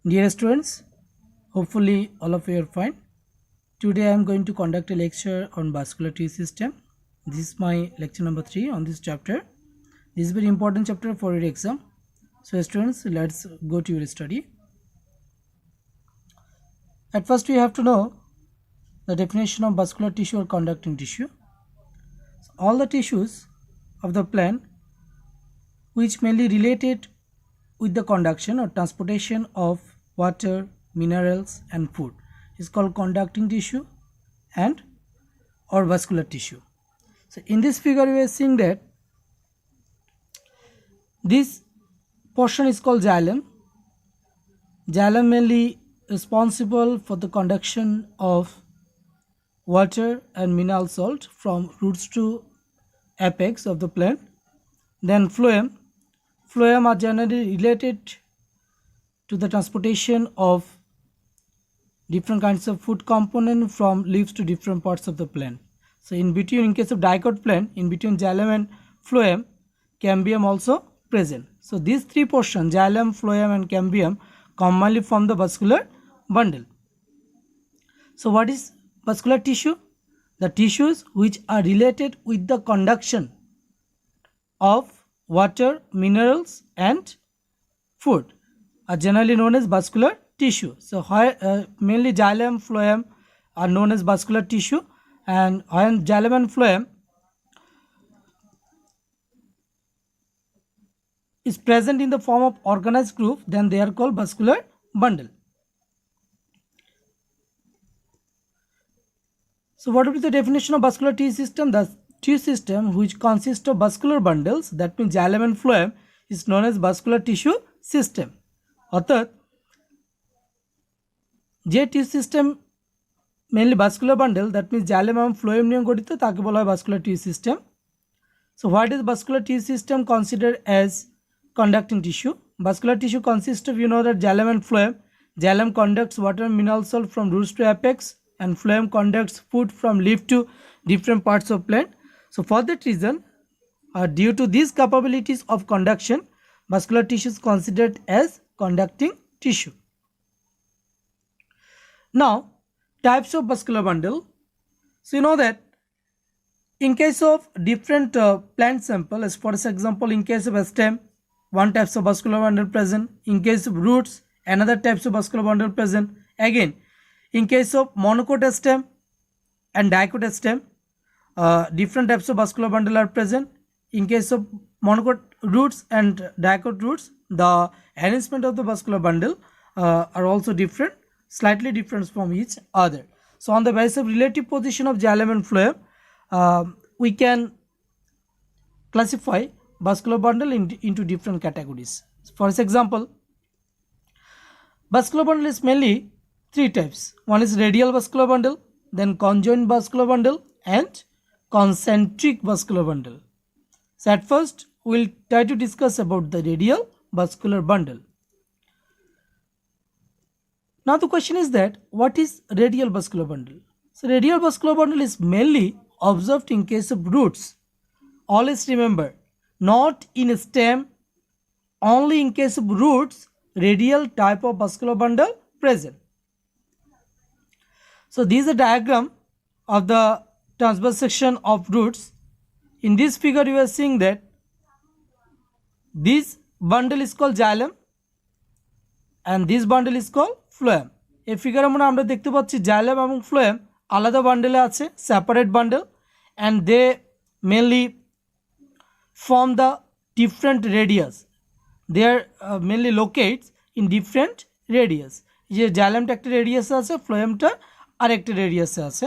Dear students, hopefully all of you are fine. Today I am going to conduct a lecture on vascular tissue system. This is my lecture number 3 on this chapter. This is a very important chapter for your exam. So students, let's go to your study. At first we have to know the definition of vascular tissue or conducting tissue. So, all the tissues of the plant which mainly related with the conduction or transportation of water, minerals and food is called conducting tissue and or vascular tissue. So in this figure we are seeing that this portion is called xylem. Xylem mainly responsible for the conduction of water and mineral salt from roots to apex of the plant. Then phloem. Phloem are generally related to the transportation of different kinds of food component from leaves to different parts of the plant. So in between, in case of dicot plant, in between xylem and phloem, cambium also present. So these three portions, xylem, phloem and cambium, commonly form the vascular bundle. So what is vascular tissue? The tissues which are related with the conduction of water, minerals and food are generally known as vascular tissue. So mainly xylem, phloem are known as vascular tissue, and when xylem and phloem is present in the form of organized group, then they are called vascular bundle. So what would be the definition of vascular tissue system? The tissue system which consists of vascular bundles, that means xylem and phloem, is known as vascular tissue system. অর্থাৎ যে tissue system mainly vascular bundle, that means xylem এবং phloem নিয়ে গঠিত, তাকে বলা হয় vascular tissue system. So what is vascular tissue system considered as conducting tissue? Vascular tissue consists of, that xylem and phloem. Xylem conducts water and mineral salt from roots to apex, and phloem conducts food from leaf to different parts of plant. So for that reason, due to these capabilities of conduction, vascular tissue is considered as conducting tissue. Now, types of vascular bundle. So you know that in case of different plant sample, as for example, in case of a stem, one types of vascular bundle present. In case of roots, another types of vascular bundle present. Again, in case of monocot stem and dicot stem, different types of vascular bundle are present. In case of monocot roots and dicot roots, the arrangement of the vascular bundle are also different, slightly different from each other. So on the basis of relative position of xylem and phloem, we can classify vascular bundle into different categories. For example, vascular bundle is mainly three types. One is radial vascular bundle, then conjoint vascular bundle and concentric vascular bundle. So at first we'll try to discuss about the radial vascular bundle. Now the question is that what is radial vascular bundle? So radial vascular bundle is mainly observed in case of roots. Always remember, not in a stem, only in case of roots, radial type of vascular bundle present. So this is a diagram of the transverse section of roots. In this figure you are seeing that this bundle is called xylem and this bundle is called phloem. এই ফিগারের মধ্যে আমরা দেখতে পাচ্ছি xylem এবং phloem আলাদা বান্ডেলে আছে, separate bundle, and they mainly form the different radius. They are mainly locates in different radius. যে xylemটা একটা রেডিয়াসে আছে, phloemটা আরেকটা রেডিয়াসে আছে.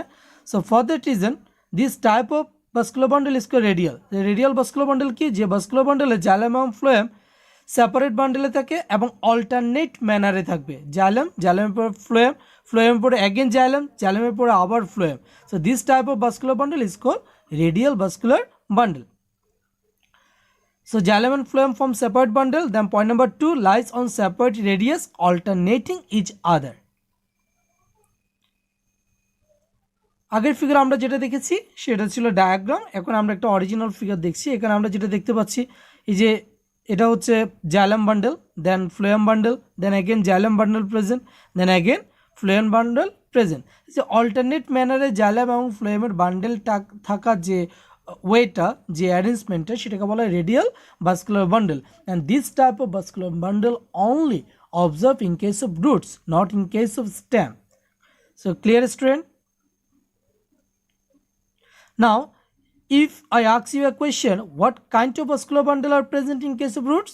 So for that reason, this type of vascular bundle is called radial. The radial vascular bundle কি, যে vascular bundle xylem এবং phloem separate বান্ডেলে থাকে এবং অল্টারনেট ম্যানারে থাকবে. xyleমের পর phloem, phloeমের পরে অ্যাগেন xyleমের পরে আবার phloem. So this type of vascular bundle is called radial vascular bundle. So xylem and phloem form separate bundle. Then point number 2 lies on separate radius alternating each other. আগের figure আমরা যেটা দেখেছি সেটা ছিল diagram. এখন আমরা একটা original figure দেখছি. এখানে আমরা যেটা দেখতে পাচ্ছি, এই যে এটা হচ্ছে xylem bundle, then phloem bundle, then again xylem bundle present, then again phloem bundle present. যে অল্টারনেট ম্যানারে জাইলাম এবং ফ্লোয়েমের বান্ডেল থাকা যে ওয়েটা, যে অ্যারেঞ্জমেন্টটা, সেটাকে বলা হয় radial vascular bundle. And this type of vascular bundle only observed in case of roots, not in case of stem. So clear, student? Now if I ask you a question, what kind of vascular bundle are present in case of roots?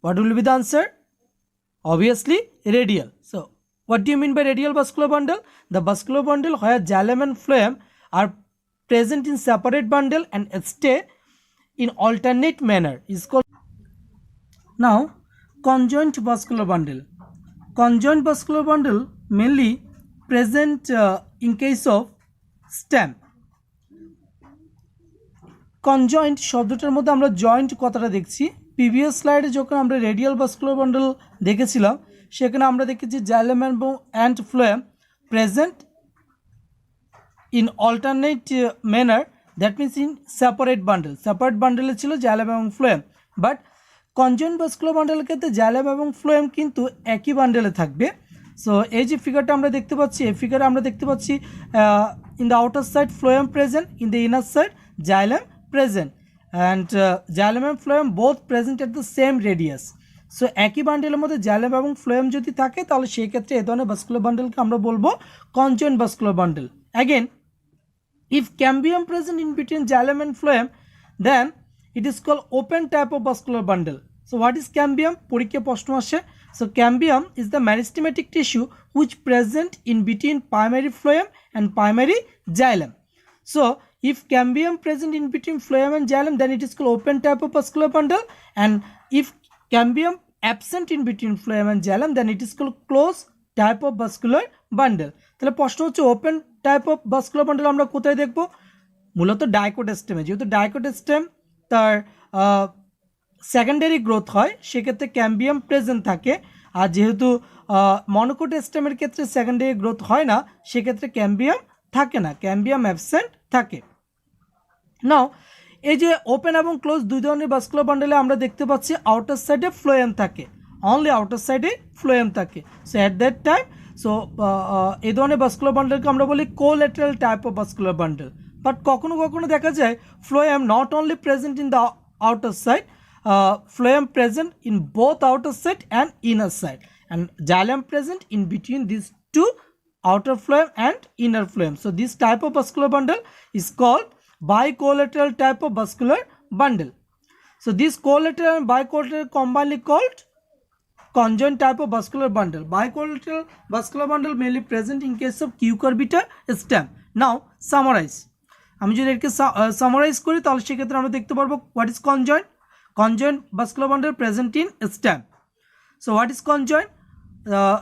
What will be the answer? Obviously radial. So what do you mean by radial vascular bundle? The vascular bundle where xylem and phloem are present in separate bundle and stay in alternate manner is called. Now conjoint vascular bundle. Conjoint vascular bundle mainly present in case of stem. Conjoined শব্দটার মধ্যে আমরা joint কথাটা দেখছি। Previous স্লাইডে যখন আমরা radial vascular bundle দেখেছিলাম, সেখানে আমরা দেখেছি xylem and phloem present in alternate manner, that means in separate bundle. Separate বান্ডেলে ছিল জাইলাম এবং ফ্লোয়েম, বাট কনজয়েন্ট ভাস্কুলার বান্ডেলের ক্ষেত্রে জাইলাম এবং ফ্লোয়েম কিন্তু একই বান্ডেলে থাকবে। সো এই যে ফিগারটা আমরা দেখতে পাচ্ছি, এই ফিগারে আমরা দেখতে পাচ্ছি in the outer side phloem present, in the inner side জাইলাম present, and xylem and phloem both present at the same radius. So একই বান্ডেলের মধ্যে জাইলাম এবং ফ্লোয়েম যদি থাকে, তাহলে সেই ক্ষেত্রে এই ধরনের ভাস্কুলার বান্ডেলকে আমরা বলবো conjoined vascular bundle. Again if cambium present in between xylem and phloem, then it is called open type of vascular bundle. So what is cambium? পরীক্ষায় প্রশ্ন আসে। So cambium is the meristematic tissue which present in between primary phloem and primary xylem. So if cambium present in between phloem and xylem, then it is called open type of vascular bundle, and if cambium absent in between phloem and xylem, then it is called closed type of vascular bundle. তাহলে প্রশ্ন হচ্ছে open type of vascular bundle আমরা কোথায় দেখব? মূলত ডাইকোটেস্টেমে। যেহেতু ডাইকোটেস্টেম তার secondary growth হয়, সেক্ষেত্রে ক্যাম্বিয়াম প্রেজেন্ট থাকে। আর যেহেতু মনোকোটেস্টেমের ক্ষেত্রে সেকেন্ডারি গ্রোথ হয় না, সেক্ষেত্রে ক্যাম্বিয়াম থাকে না, ক্যাম্বিয়াম অ্যাবসেন্ট থাকে। নাও এই যে ওপেন এবং ক্লোজ দুই ধরনের ভাস্কুলার বান্ডেলে আমরা দেখতে পাচ্ছি আউটার সাইডে ফ্লোয়েম থাকে, অনলি আউটার সাইডে ফ্লোয়েম থাকে। So at that time, so এই ধরনের ভাস্কুলার বান্ডেলকে আমরা বলি collateral type of vascular bundle. But কখনো কখনো দেখা যায় phloem not only present in the outer side, phloem present in both outer side and inner side, and xylem present in between these two, outer phloem and inner phloem. So this type of vascular bundle is called bicollateral type of vascular bundle. So this collateral and bicollateral combinedly called conjoint type of vascular bundle. Bicollateral vascular bundle mainly present in case of cucurbita stem. Now summarize. আমি যদি এটাকে summarise করি, তাহলে সেক্ষেত্রে আমরা দেখতে পারবো what is conjoined. Conjoint vascular bundle present in stem. So what is conjoint?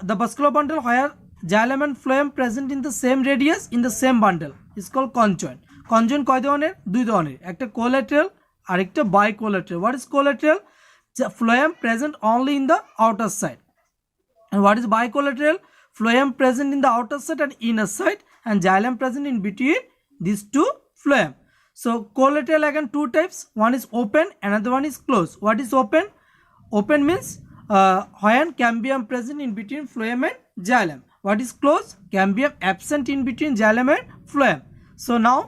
The vascular bundle where xylem and phloem present in the same radius in the same bundle is called conjoint. Conjoint কয় ধরনের? দুই ধরনের, একটা collateral আর একটা bicollateral. What is collateral? Phloem present only in the outer side. And what is bicollateral? Phloem present in the outer side and inner side, and xylem present in between these two phloem. So collateral again two types, one is open, another one is closed. What is open? Open means when cambium present in between phloem and xylem. What is closed? Cambium absent in between xylem and phloem. So now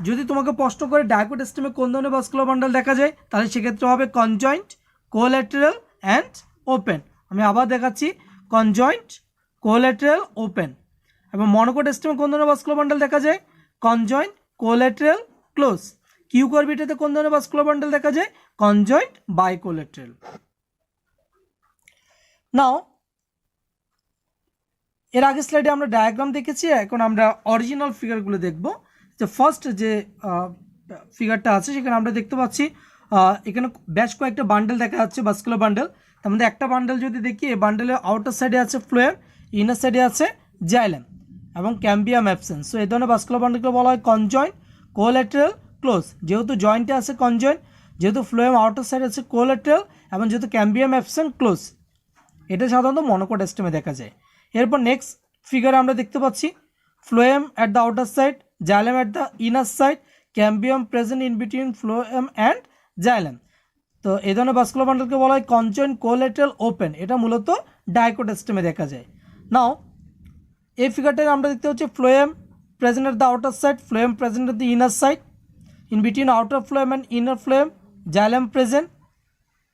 যদি তোমাকে প্রশ্ন করে ডাইকোটেস্টেমে কোন ধরনের vascular bundle দেখা যায়, তাহলে সেক্ষেত্রে হবে কনজয়েন্ট, কোল্যাটারাল অ্যান্ড ওপেন। আমি আবার দেখাচ্ছি, কনজয়েন্ট, কোল্যাটারাল, ওপেন। এবং মনোকোটেস্টেমে কোন ধরনের ভাস্কুলার বান্ডেল দেখা যায়? Conjoined, collateral, close. কিউকারবিটাতে কোন ধরনের ভাস্কুলার বান্ডেল দেখা যায়? কনজয়েন্ট, বাইকোল্যাটারাল। নাও এর আগের স্লাইডে আমরা ডায়াগ্রাম দেখেছি, এখন আমরা অরিজিনাল ফিগারগুলো দেখব। যে ফার্স্ট যে ফিগারটা আছে, সেখানে আমরা দেখতে পাচ্ছি এখানে বেশ কয়েকটা বান্ডেল দেখা যাচ্ছে, ভাস্কুলার বান্ডেল। তার মধ্যে একটা বান্ডেল যদি দেখি, এই বান্ডেলের আউটার সাইডে আছে ফ্লোয়েম, ইনার সাইডে আছে xylem এবং ক্যাম্বিয়াম অ্যাবসেন্ট। সো এই ধরনের ভাস্কুলার বান্ডেলকে বলা হয় কনজয়েন্ট, কোল্যাটারাল, ক্লোজ। যেহেতু জয়েন্টে আছে কনজয়েন্ট, যেহেতু ফ্লোয়েম আউটার সাইডে আছে কোল্যাটারাল, এবং যেহেতু ক্যাম্বিয়াম অ্যাবসেন্ট, ক্লোজ। এটা সাধারণত মনোকোটেস্টেমে দেখা যায়। এরপর নেক্সট ফিগারে আমরা দেখতে পাচ্ছি phloem at the outer side, xylem at the inner side, ক্যাম্বিয়াম present in between phloem and xylem. তো এই ধরনের ভাস্কুলার বান্ডেলকে বলা হয় কনজয়েন্ট কোল্যাটারাল ওপেন, এটা মূলত ডাইকট স্টেমে দেখা যায়। নাও এই ফিগারটায় আমরা দেখতে হচ্ছে phloem present at the outer side, phloem present at the inner side, in between outer phloem and inner phloem xylem present,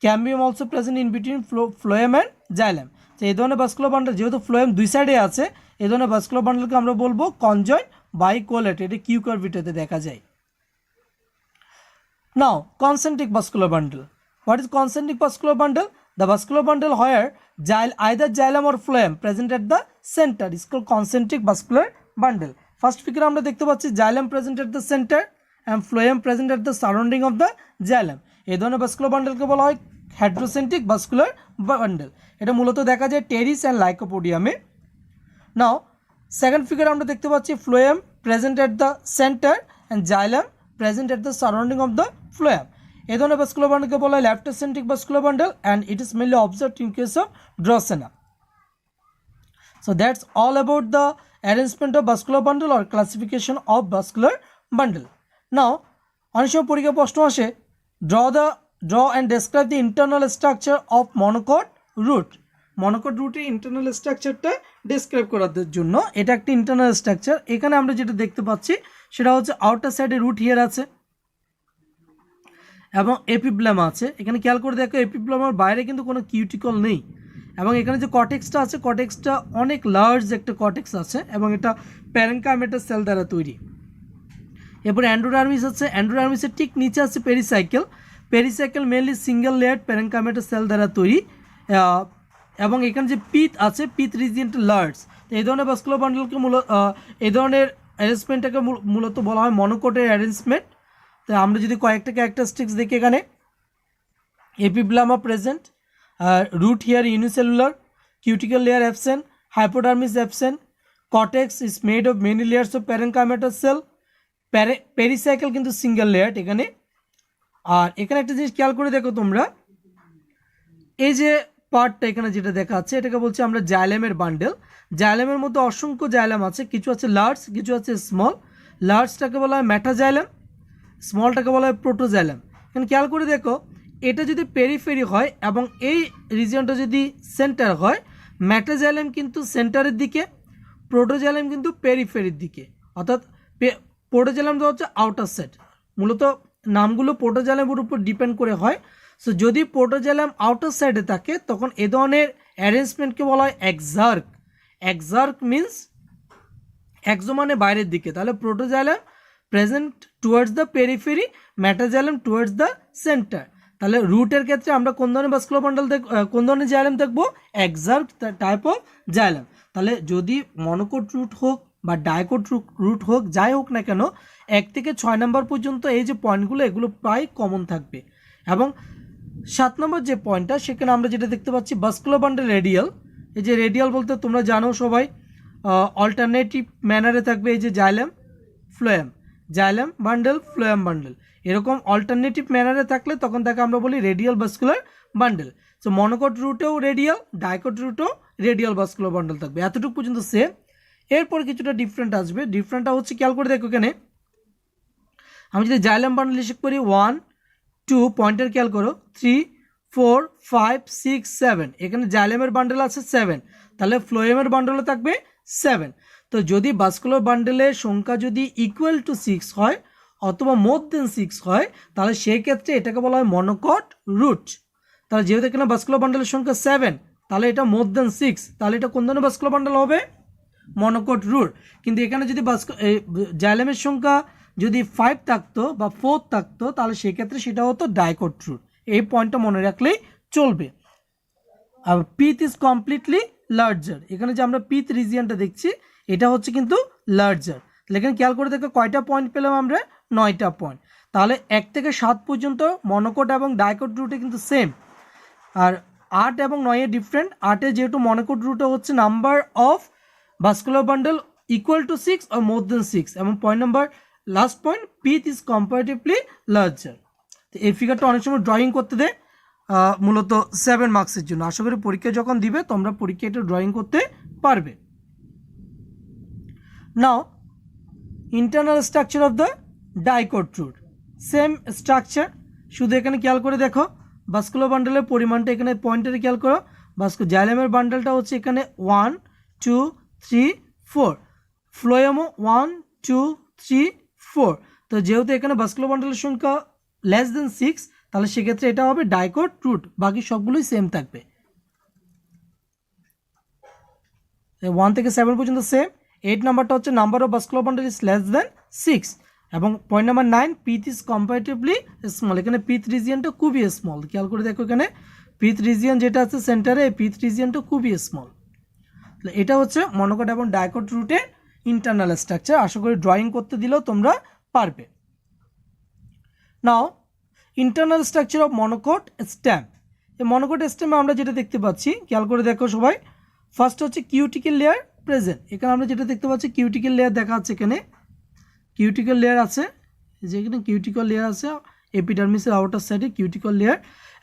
ক্যাম্বিয়াম also present in between phloem and xylem. তো এই ধরনের ভাস্কুলার বান্ডেল যেহেতু ফ্লোয়েম দুই সাইডে আছে, এই ধরনের vascular বান্ডেলকে আমরা বলবো কনজয়েন্ট বাইকোলেট, এটা কিউ কার্ভিটাতে দেখা যায়। Now concentric vascular bundle. What is concentric vascular bundle? The vascular bundle where either xylem or phloem present at the center is called concentric vascular bundle. First figure আমরা দেখতে পাচ্ছি xylem present at the center and phloem present at the surrounding of the xylem. এই ধরনের vascular বান্ডেলকে বলা হয় হেড্রোসেন্ট্রিক vascular bundle. এটা মূলত দেখা যায় টেরিস অ্যান্ড লাইকোপোডিয়ামে। নাও সেকেন্ড ফিগার আমরা দেখতে পাচ্ছি phloem present at the center and xylem present at the surrounding of the phloem. এই ধরনের ভাস্কুলার বান্ডেলকে বলা হয় leptocentric vascular bundle and it is mainly observed in case of Dracaena. So that's all about the arrangement of vascular bundle or classification of vascular bundle. Now অনেক সময় পরীক্ষা প্রশ্ন আসে draw and describe the internal structure of monocot root. Monocot রুটের internal স্ট্রাকচারটা describe করার জন্য এটা একটা ইন্টারনাল স্ট্রাকচার। এখানে আমরা যেটা দেখতে পাচ্ছি সেটা হচ্ছে আউটার সাইডে রুট হিয়ার আছে এবং এপিপ্লেমা আছে। এখানে খেয়াল করে দেখো এপিপ্লেমার বাইরে কিন্তু কোনো কিউটিকল নেই এবং এখানে যে কর্টেক্সটা আছে কর্টেক্সটা অনেক লার্জ একটা কর্টেক্স আছে এবং এটা প্যারেনকাইমেটাস সেল দ্বারা তৈরি। এরপরে অ্যান্ড্রোডার্মিস আছে, অ্যান্ড্রোডার্মিসের ঠিক নিচে আছে pericycle mainly single layer parenchymatous cell দ্বারা তৈরি এবং এখানে যে পিত আছে পিত রিজিয়নটা লার্জ। তো এই ধরনের ভাস্কুলার বান্ডেলকে এই ধরনের অ্যারেঞ্জমেন্টটাকে মূলত বলা হয় মনোকটের অ্যারেঞ্জমেন্ট। তো আমরা যদি কয়েকটা ক্যারেক্টারিস্টিক্স দেখি এখানে epiblema present, root hair unicellular, cuticle layer absent, hypodermis absent, cortex is made of many layers of parenchymatous cell, pericycle কিন্তু সিঙ্গেল লেয়ার এখানে। আর এখানে একটা জিনিস খেয়াল করে দেখো তোমরা, এই যে পার্টটা এখানে যেটা দেখা যাচ্ছে এটাকে বলছি আমরা জাইলেমের বান্ডেল। জাইলেমের মধ্যে অসংখ্য জাইলেম আছে, কিছু আছে লার্জ কিছু আছে স্মল। লার্জটাকে বলা হয় মেটাজাইলেম, স্মলটাকে বলা হয় প্রোটোজাইলেম। এখানে খেয়াল করে দেখো এটা যদি পেরিফেরি হয় এবং এই রিজিয়নটা যদি সেন্টার হয়, মেটাজাইলেম কিন্তু সেন্টারের দিকে, প্রোটোজাইলেম কিন্তু পেরিফেরির দিকে, অর্থাৎ প্রোটোজাইলেমটা হচ্ছে আউটার সাইড। মূলত নামগুলো প্রোটোজাইলেমের উপর ডিপেন্ড করে হয়। সো যদি প্রোটোজাইলেম আউটার সাইডে থাকে তখন এ ধরনের অ্যারেঞ্জমেন্টকে বলা হয় এক্সার্ক। এক্সার্ক মিন্স এক্সো মানে বাইরের দিকে, তাহলে protoxylem present towards the periphery, metaxylem towards the centre. তাহলে রুটের ক্ষেত্রে আমরা কোন ধরনের ভাস্কুলার বান্ডেল কোন ধরনের জাইলেম দেখবো? এক্সার্ক টাইপ অফ জাইলেম। তাহলে যদি মনোকট রুট হোক বা ডাইকট রুট হোক, যাই হোক না কেন 1 থেকে 6 নম্বর পর্যন্ত এই যে পয়েন্টগুলো এগুলো প্রায় কমন থাকবে। এবং 7 নম্বর যে পয়েন্টটা সেখানে আমরা যেটা দেখতে পাচ্ছি ভাস্কুলার বান্ডেল রেডিয়াল। এই যে রেডিয়াল বলতে তোমরা জানো সবাই অল্টারনেটিভ ম্যানারে থাকবে এই যে xylem phloem, xylem bundle phloem bundle, এরকম অল্টারনেটিভ ম্যানারে থাকলে তখন তাকে আমরা বলি radial vascular bundle. So monocot রুটেও রেডিয়াল, ডাইকট রুটেও রেডিয়াল ভাস্কুলার বান্ডেল থাকবে, এতটুকু পর্যন্ত সেম। এরপর কিছুটা ডিফারেন্ট আসবে। ডিফারেন্টটা হচ্ছে খেয়াল করে দেখো এখানে আমি যদি জাইলেম বান্ডেল হিসেব করি 1 2 পয়েন্টার খেয়াল করো 3 4 5 6 7, এখানে জাইলেমের বান্ডেল আছে 7, তাহলে ফ্লোয়েমের বান্ডেলও থাকবে 7। তো যদি ভাস্কুলার বান্ডেলের সংখ্যা যদি ইকুয়াল টু 6 হয় অথবা মোর দেন 6 হয় তাহলে সেই ক্ষেত্রে এটাকে বলা হয় মনোকট রুট। তাহলে যেহেতু এখানে ভাস্কুলার বান্ডেলের সংখ্যা 7 তাহলে এটা মোর দেন 6, তাহলে এটা কোন ধরনের ভাস্কুলার বান্ডেল হবে? Monocot root. কিন্তু এখানে যদি জাইলেমের সংখ্যা যদি 5 থাকতো বা 4 থাকতো তাহলে সেক্ষেত্রে সেটা হতো ডাইকট রুট। এই পয়েন্টটা মনে রাখলেই চলবে। আর পিথ ইজ কমপ্লিটলি লার্জার, এখানে যে আমরা পিথ রিজিয়নটা দেখছি এটা হচ্ছে কিন্তু লার্জার। তাহলে এখানে খেয়াল করে দেখো কয়টা পয়েন্ট পেলাম আমরা? 9টা পয়েন্ট। তাহলে 1 থেকে 7 পর্যন্ত মনোকট এবং ডাইকট রুটে কিন্তু সেম। আর 8 এবং 9 এ ডিফারেন্ট। 8 যেহেতু মনোকট রুটে হচ্ছে number of vascular bundle equal to 6 or মোর দেন 6, এবং point number last point পিথ is comparatively larger. তো এই ফিগারটা অনেক সময় ড্রয়িং করতে দেয় মূলত 7 মার্কসের জন্য। আশা করি পরীক্ষা যখন দিবে তোমরা পরীক্ষা এটা ড্রয়িং করতে পারবে। Now internal structure of the dicot root, same structure, শুধু এখানে খেয়াল করে দেখো ভাস্কুলার বান্ডেলের পরিমাণটা এখানে পয়েন্টারে খেয়াল করো, জাইলেমের বান্ডেলটা হচ্ছে এখানে 1 2 3 4, ফ্লোয়েমও 1 2 3 4। তো যেহেতু এখানে ভাস্কুলার বান্ডেলের সংখ্যা লেস দেন 6, তাহলে সেক্ষেত্রে এটা হবে ডাইকট রুট, বাকি সবগুলোই সেম থাকবে। 1 থেকে 7 পর্যন্ত সেম। 8 নাম্বারটা হচ্ছে number of vascular bundle is less than 6, এবং point number 9 পিথ is comparatively small. এখানে পিথ রিজিয়নটা খুবই স্মল, খেয়াল করে দেখো এখানে পিথ রিজিয়ন যেটা আছে সেন্টারে, এই পিথ রিজিয়নটা খুবই স্মল। তাহলে এটা হচ্ছে মনোকট এবং ডাইকট রুটের ইন্টারনাল স্ট্রাকচার। আশা করি ড্রয়িং করতে দিলেও তোমরা পারবে। Now internal structure of monocot stem. এই মনোকট স্টেমে আমরা যেটা দেখতে পাচ্ছি, খেয়াল করে দেখো সবাই, ফার্স্ট হচ্ছে কিউটিক্যাল লেয়ার প্রেজেন্ট। এখানে আমরা যেটা দেখতে পাচ্ছি কিউটিক্যাল লেয়ার দেখা যাচ্ছে, এখানে কিউটিক্যাল লেয়ার আছে, যেখানে কিউটিক্যাল লেয়ার আছে এপিডার্মিসের আউটার সাইডে কিউটিক্যাল লেয়ার,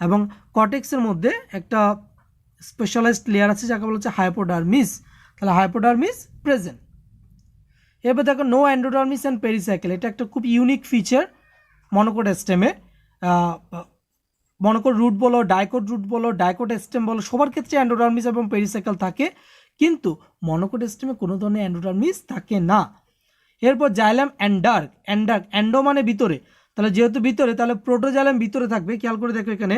এবং কর্টেক্সের মধ্যে একটা স্পেশালাইজড লেয়ার আছে যাকে বলা হচ্ছে হাইপোডার্মিস। তাহলে হাইপোডার্মিস প্রেজেন্ট। এবার দেখো নো এন্ডোডার্মিস অ্যান্ড পেরিসাইকেল, এটা একটা খুব ইউনিক ফিচার মনোকট স্টেমে। মনোকট রুট বলো, ডাইকট রুট বলো, ডাইকট স্টেম বলো, সবার ক্ষেত্রে এন্ডোডার্মিস এবং পেরিসাইকেল থাকে, কিন্তু মনোকট স্টেমে কোনো ধরনের এন্ডোডার্মিস থাকে না। এরপর জাইলাম অ্যান্ডার্ক। অ্যান্ডো মানে ভিতরে, তাহলে যেহেতু ভিতরে তাহলে প্রোটোজাইলাম ভিতরে থাকবে। খেয়াল করে দেখো এখানে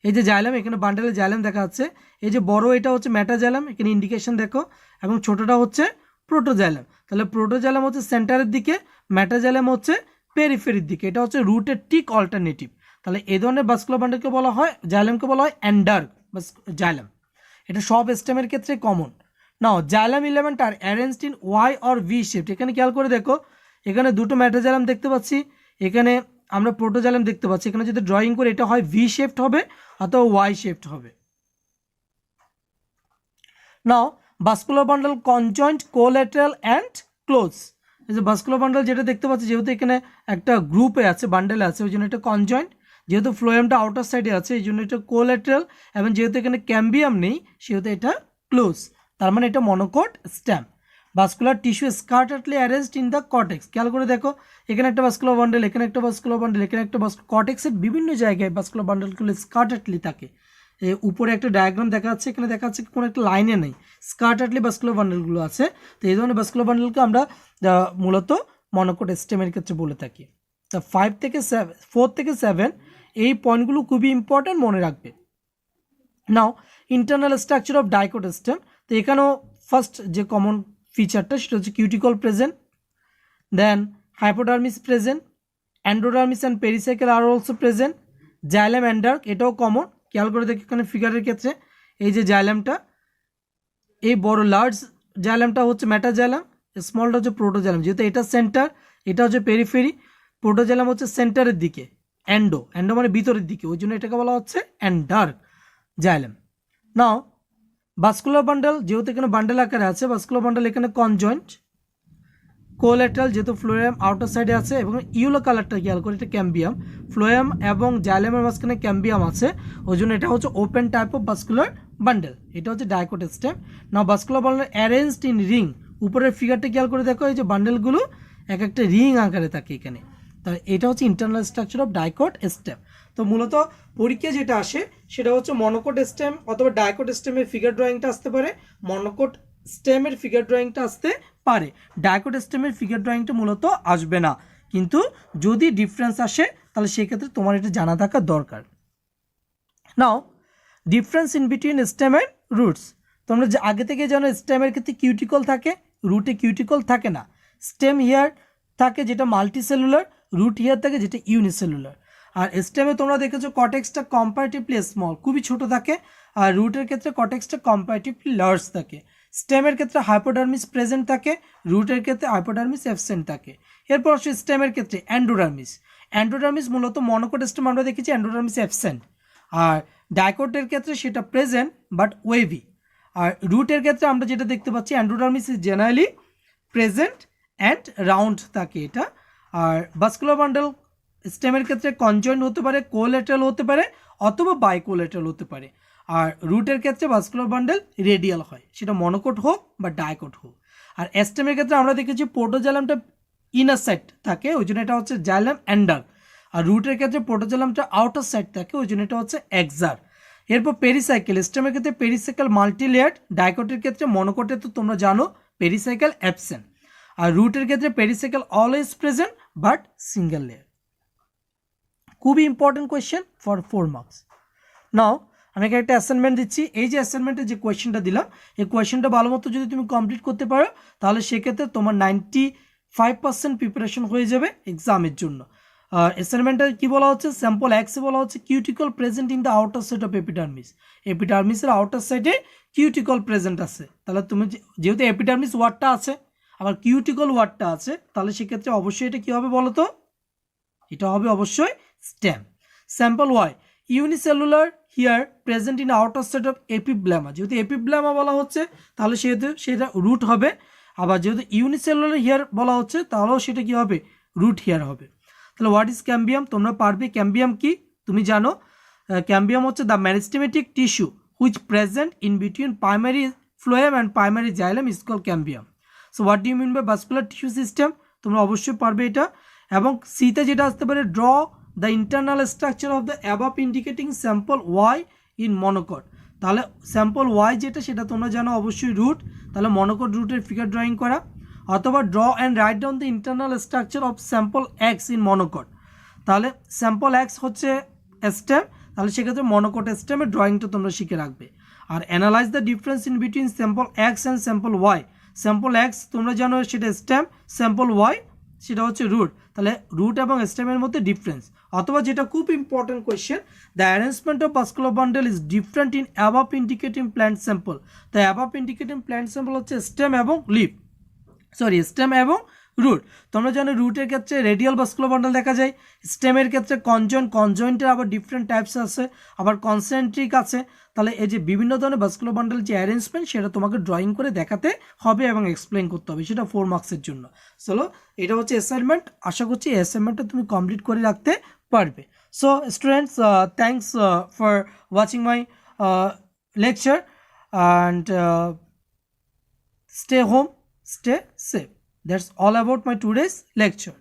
এই যে জাইলাম, এখানে বান্ডেলে জাইলাম দেখা যাচ্ছে, এই যে বড় এটা হচ্ছে মেটাজাইলাম, এখানে ইন্ডিকেশন দেখো, এবং ছোটটা হচ্ছে প্রোটোজাইলাম। তাহলে প্রোটোজাইলাম হচ্ছে সেন্টারের দিকে, মেটাজাইলাম হচ্ছে পেরিফেরির দিকে। এটা হচ্ছে রুটের ঠিক অল্টারনেটিভ। তাহলে এই ধরনের ভাস্কুলার বান্ডেলকে বলা হয়, জাইলামকে বলা হয় অ্যান্ডার্ক জাইলাম। এটা সব স্টেমের ক্ষেত্রে common. Now xylem element are arranged in Y or V shape. এখানে খেয়াল করে দেখো, এখানে দুটো মেটাজাইলাম দেখতে পাচ্ছি, এখানে আমরা প্রোটোজাইলাম দেখতে পাচ্ছি। এখানে যদি ড্রয়িং করে এটা হয় ভি শেপড হবে অথবা ওয়াই শেপড হবে। Now vascular bundle conjoint, collateral and close. এই যে ভাস্কুলার বান্ডেল যেটা দেখতে পাচ্ছি, যেহেতু এখানে একটা গ্রুপে আছে, বান্ডেলে আছে, ওই জন্য এটা কনজয়েন্ট। যেহেতু ফ্লোয়েমটা আউটার সাইডে আছে এই জন্য এটা কোল্যাটারাল, এবং যেহেতু এখানে ক্যাম্বিয়াম নেই সেহেতু এটা ক্লোজ। তার মানে এটা monocot stem. Vascular tissue scatteredly arranged in the cortex. খেয়াল করে দেখো, এখানে একটা ভাস্কুলার বান্ডেল, এখানে একটা ভাস্কুলার বান্ডেল, এখানে একটা কর্টেক্সের বিভিন্ন জায়গায় ভাস্কুলার বান্ডেলগুলো স্কার্টারলি থাকে। উপরে একটা ডায়াগ্রাম দেখা যাচ্ছে, এখানে দেখা যাচ্ছে কোনো একটা লাইনে নেই, স্কার্টারলি ভাস্কুলার বান্ডেলগুলো আছে। তো এই ধরনের ভাস্কুলার বান্ডেলকে আমরা মূলত মনোকট স্টেমের ক্ষেত্রে বলে থাকি। তা 4 থেকে 7 এই পয়েন্টগুলো খুবই ইম্পর্টেন্ট, মনে রাখবে। Now internal structure of dicot stem. তো এখানেও ফার্স্ট যে কমন ফিচারটা সেটা হচ্ছে cuticle present, then hypodermis present, endodermis and pericycle আর অলসো প্রেজেন্ট, জাইলাম অ্যান্ডার্ক এটাও কমন। খেয়াল করে দেখি এখানে ফিগারের ক্ষেত্রে এই যে জাইলামটা, এই বড় লার্জ জাইলামটা হচ্ছে মেটাজাইলাম, স্মলটা হচ্ছে প্রোটোজাইলাম। যেহেতু এটা সেন্টার, এটা হচ্ছে পেরিফেরি, প্রোটোজাইলাম হচ্ছে সেন্টারের দিকে, অ্যান্ডো মানে ভিতরের দিকে, ওই জন্য এটাকে বলা হচ্ছে অ্যান্ডার্ক জাইলাম। নাও ভাস্কুলার বান্ডেল, যেহেতু এখানে বান্ডেল আকারে আছে, ভাস্কুলার বান্ডেল এখানে কনজয়েন্ট, কোল্যাটারাল যেহেতু ফ্লোয়েম আউটার সাইডে আছে, এবং ইয়েলো কালারটা খেয়াল করে এটা ক্যাম্বিয়াম। ফ্লোয়েম এবং জাইলামের মাঝখানে ক্যাম্বিয়াম আছে, ওই জন্য এটা হচ্ছে open type of vascular bundle. এটা হচ্ছে dicot stem. Now vascular bundle arranged in ring. উপরের ফিগারটা খেয়াল করে দেখো, এই যে বান্ডেলগুলো এক একটা রিং আকারে থাকে এখানে। তাহলে এটা হচ্ছে internal structure of dicot stem. তো মূলত পরীক্ষা যেটা আসে সেটা হচ্ছে মনোকট স্টেম অথবা ডাইকট স্টেমের ফিগার ড্রয়িংটা আসতে পারে, মনোকট স্টেমের ফিগার ড্রয়িংটা আসতে পারে, ডাইকট স্টেমের ফিগার ড্রয়িংটা মূলত আসবে না। কিন্তু যদি ডিফারেন্স আসে তাহলে সেক্ষেত্রে তোমার এটা জানা থাকা দরকার। Now difference in between stem and roots. তোমরা যে আগে থেকে জানো স্টেমের ক্ষেত্রে কিউটিকল থাকে, রুটে কিউটিকল থাকে না। স্টেম হিয়ার থাকে যেটা মাল্টিসেলুলার, রুট হিয়ার থাকে যেটা ইউনিসেলুলার। আর স্টেমে তোমরা দেখেছো কর্টেক্সটা কম্পারেটিভলি স্মল, খুবই ছোট থাকে, আর রুটের ক্ষেত্রে কর্টেক্সটা কম্পারেটিভলি লার্জ থাকে। স্টেমের ক্ষেত্রে হাইপোডার্মিস প্রেজেন্ট থাকে, রুটের ক্ষেত্রে হাইপোডার্মিস অ্যাবসেন্ট থাকে। এরপর আসে স্টেমের ক্ষেত্রে অ্যান্ডোডার্মিস মূলত মনোকট স্টেম আমরা দেখেছি অ্যান্ডোডার্মিস অ্যাবসেন্ট, আর ডাইকটের ক্ষেত্রে সেটা প্রেজেন্ট বাট ওয়েভি। আর রুটের ক্ষেত্রে আমরা যেটা দেখতে পাচ্ছি endodermis is generally present and round থাকে এটা। আর ভাস্কুলার বান্ডেল স্টেমের ক্ষেত্রে কনজয়েন্ট হতে পারে, কোল্যাটারাল হতে পারে অথবা বাইকোল্যাটারাল হতে পারে। আর রুটের ক্ষেত্রে ভাস্কুলার বান্ডেল রেডিয়াল হয়, সেটা মনোকট হোক বা ডাইকট হোক। আর স্টেমের ক্ষেত্রে আমরা দেখেছি প্রোটোজাইলামটা ইনার সাইড থাকে, ওই জন্য এটা হচ্ছে জাইলাম অ্যান্ডার্ক। আর রুটের ক্ষেত্রে প্রোটোজেলামটা আউটার সাইড থাকে, ওই জন্য এটা হচ্ছে এক্সার। এরপর পেরিসাইকেল, স্টেমের ক্ষেত্রে পেরিসাইকেল মাল্টিলেয়ার, ডাইকটের ক্ষেত্রে মনোকটে তো তোমরা জানো পেরিসাইকেল অ্যাবসেন্ট, আর রুটের ক্ষেত্রে pericycle always present but single layer. খুবই ইম্পর্টেন্ট কোয়েশ্চেন ফর 4 মার্কস। নাও আমি একটা অ্যাসাইনমেন্ট দিচ্ছি, এই যে অ্যাসাইনমেন্টে যে কোয়েশ্চেনটা দিলাম এই কোয়েশ্চেনটা ভালো মতো যদি তুমি কমপ্লিট করতে পারো তাহলে সেক্ষেত্রে তোমার 95% প্রিপারেশন হয়ে যাবে এক্সামের জন্য। আর অ্যাসাইনমেন্টে কি বলা হচ্ছে, স্যাম্পল এক্সে বলা হচ্ছে cuticle present in the outer side of epidermis, এপিডার্মিসের আউটার সাইডে কিউটিকল প্রেজেন্ট আছে। তাহলে তুমি যেহেতু এপিডার্মিস ওয়ার্ডটা আছে আবার কিউটিকল ওয়ার্ডটা আছে, তাহলে সেক্ষেত্রে অবশ্যই এটা কী হবে বলো তো, এটা হবে অবশ্যই stem. Sample Y, unicellular hair present in outer side of epiblema, যেহেতু এপিব্লামা বলা হচ্ছে তাহলে সেহেতু সেটা রুট হবে, আবার যেহেতু ইউনিসেলুলার হিয়ার বলা হচ্ছে তাহলেও সেটা কি হবে, রুট হিয়ার হবে। তাহলে হোয়াট ইজ ক্যাম্বিয়াম, তোমরা পারবে ক্যাম্বিয়াম কি, তুমি জানো ক্যাম্বিয়াম হচ্ছে the meristematic tissue which present in between primary phloem and primary xylem is call cambium. So what do you mean by vascular tissue system, তোমরা অবশ্যই পারবে এটা। এবং সিতে যেটা আসতে পারে, draw the internal structure of the above indicating sample Y in monocot, তাহলে স্যাম্পল ওয়াই যেটা সেটা তোমরা জানো অবশ্যই রুট, তাহলে মনোকট রুটের ফিগার ড্রয়িং করা। অথবা draw and write down the internal structure of sample X in monocot, তাহলে স্যাম্পল এক্স হচ্ছে স্টেম, তাহলে সেক্ষেত্রে মনোকট স্টেমের ড্রয়িংটা তোমরা শিখে রাখবে। আর analyse the difference in between sample X and sample Y, sample X তোমরা জানো সেটা স্টেম, স্যাম্পল ওয়াই সেটা হচ্ছে রুট, তাহলে রুট এবং স্টেমের মধ্যে ডিফারেন্স। অথবা যেটা খুব important question, the arrangement of vascular bundle is different in above indicating plant sample, তো অ্যাবাভ ইন্ডিকেটিং প্ল্যান্ট স্যাম্পল হচ্ছে স্টেম এবং লিফ, সরি স্টেম এবং রুট। তোমরা জানো রুটের ক্ষেত্রে রেডিয়াল ভাস্কুলার বান্ডেল দেখা যায়, স্টেমের ক্ষেত্রে কনজয়েন্টের আবার ডিফারেন্ট টাইপস আছে, আবার কনসেন্ট্রিক আছে। তাহলে এই যে বিভিন্ন ধরনের ভাস্কুলার বান্ডেল যে অ্যারেঞ্জমেন্ট সেটা তোমাকে ড্রয়িং করে দেখাতে হবে এবং এক্সপ্লেন করতে হবে, সেটা 4 মার্কসের জন্য। চলো এটা হচ্ছে অ্যাসাইনমেন্ট, আশা করছি এই অ্যাসাইনমেন্টটা তুমি কমপ্লিট করে রাখতে পারবে। So students, thanks for watching my lecture and stay home, stay safe. That's all about my today's lecture.